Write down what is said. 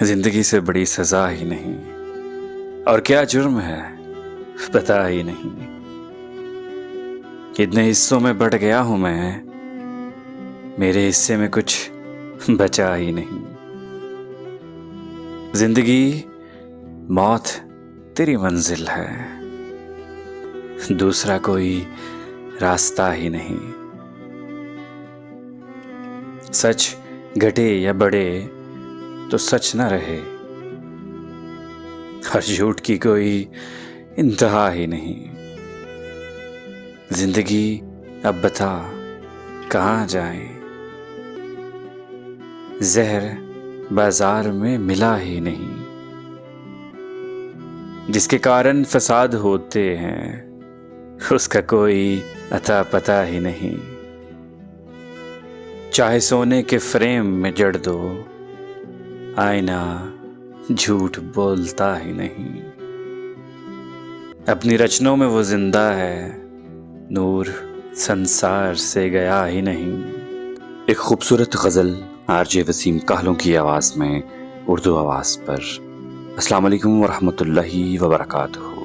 जिंदगी से बड़ी सजा ही नहीं, और क्या जुर्म है पता ही नहीं। कितने हिस्सों में बट गया हूं मैं, मेरे हिस्से में कुछ बचा ही नहीं। जिंदगी मौत तेरी मंजिल है, दूसरा कोई रास्ता ही नहीं। सच घटे या बढ़े तो सच न रहे, और झूठ की कोई इंतहा ही नहीं। जिंदगी अब बता कहाँ जाए, जहर बाजार में मिला ही नहीं। जिसके कारण फसाद होते हैं उसका कोई अता पता ही नहीं। चाहे सोने के फ्रेम में जड़ दो, आईना झूठ बोलता ही नहीं। अपनी रचनों में वो जिंदा है, नूर संसार से गया ही नहीं। एक खूबसूरत गज़ल आरजे वसीम काहलों की आवाज़ में, उर्दू आवाज़ पर। अस्सलाम वालेकुम वरहमतुल्लाहि वबरकातुहू।